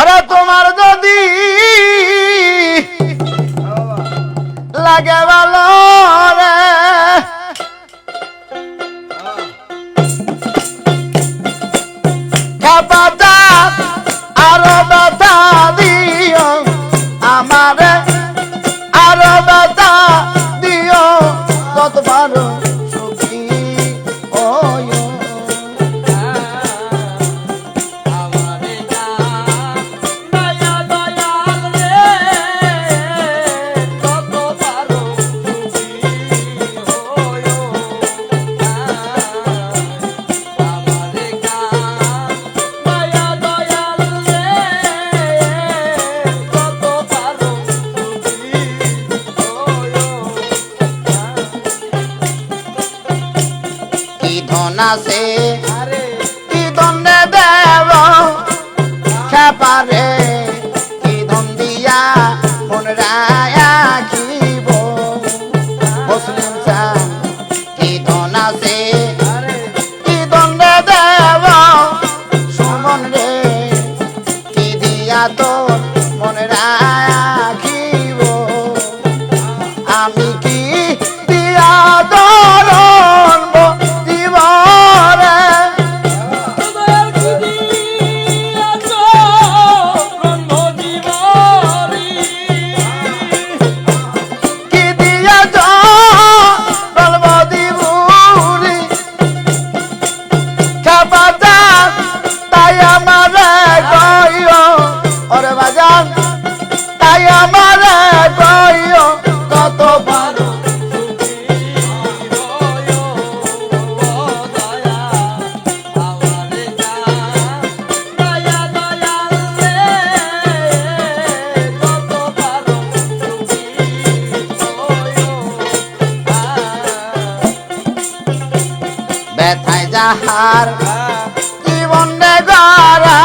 আরে তোমার যদি লাগে ভালো রে খাপাটা আরো ব্যথা দিও আমারে আরো ব্যথা দিও কত পারো সুখী ওয় আছে কি দণ্ডে দেব খেপারে কি ধন দিয়া মন রাখিব মুসলিম চান কি ধন আছে কি দণ্ডে দেব সুমন রে কি দিয়া তো মন রাখিব আমি কি দিয়া দরণ তাই আমার কইও কত ভালো ব্যথায় যাহার জীবন রে গড়া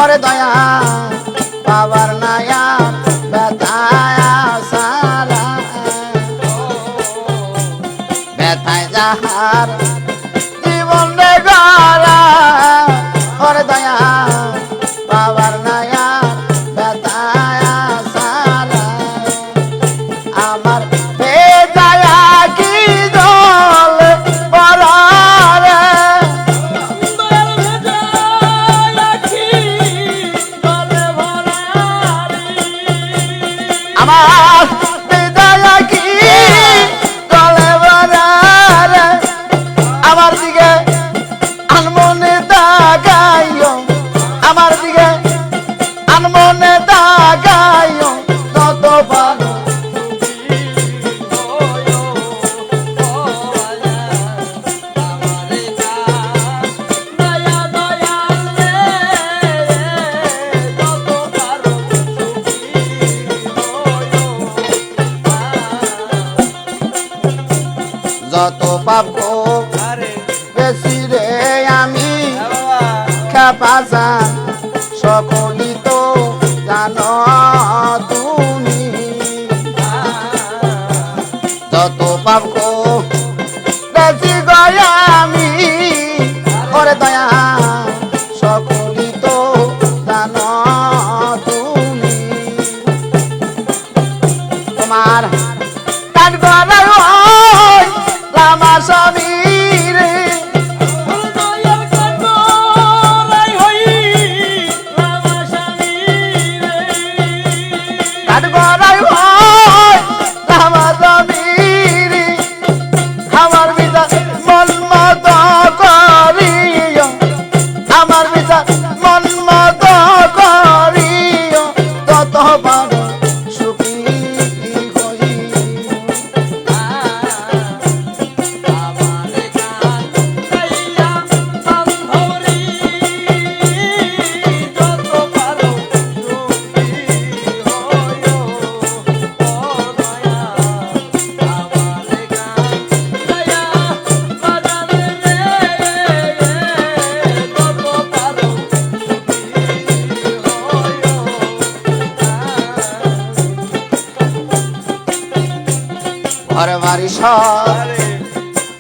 ওরে দয়া পাওয়ার নায়া ব্যথায় সারা ব্যথায় যাহার জীবন রে গড়া ওরে দয়া পাওয়ার নায়া ব্যথায় সারা আমার বেজায়া কি জল পরারে আমার বিদায় কি গলে বরারে আমার দিকে আনমনে তাকাইও আমার দিকে আনমনে তাকাইও কত ভালো যত পাপ বেশি রে আমি খেপাসা সকলি তো জানো তুমি যত পাপ বেশি গয়া আমি ওরে দয়া সকলি তো জানো তুমি তোমার কাঠ গড়াই লামা সমীর কাঠ গড়াই লামা সমীর আমার বিচার মন মত করিও আমার বিচার মন মত করিও তত বড় সুখী ঘর বাড়ি সব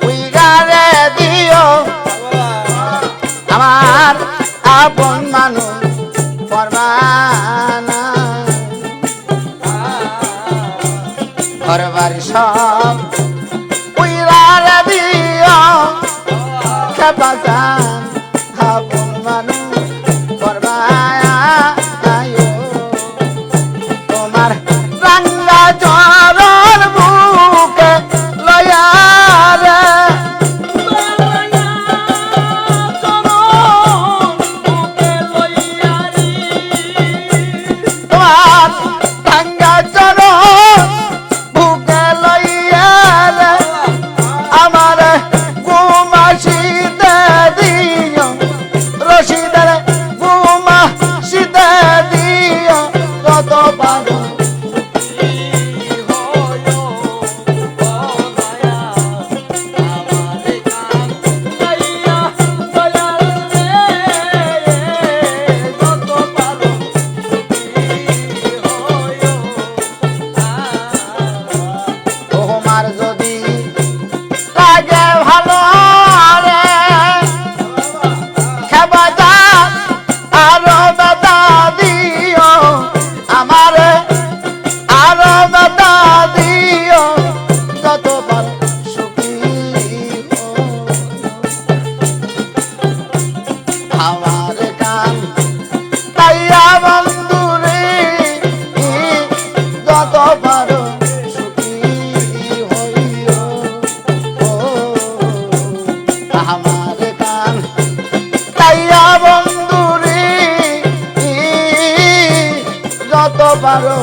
উইগারে দিও আমার আপন মানুষ খেপাচান আপন মানুষ করবায়া তোমার রাঙ্গা চরণ বুকে লয়া রে তোমার রাঙ্গা চরণ বুকে লইয়া রে আমার গুমাশিতে দিও রশিদের গুমাশিতে দিও কত পারো তোমার যদি লাগে ভালো রে খেবাটা আরো বেটা দিও আমারে আরো বেটা দিও যত পারো সুখী আমার গান তাইয়া বন্ধুরে যত পারো সুখী হইও আমার গান তাইয়া বন্ধুরে যত পারো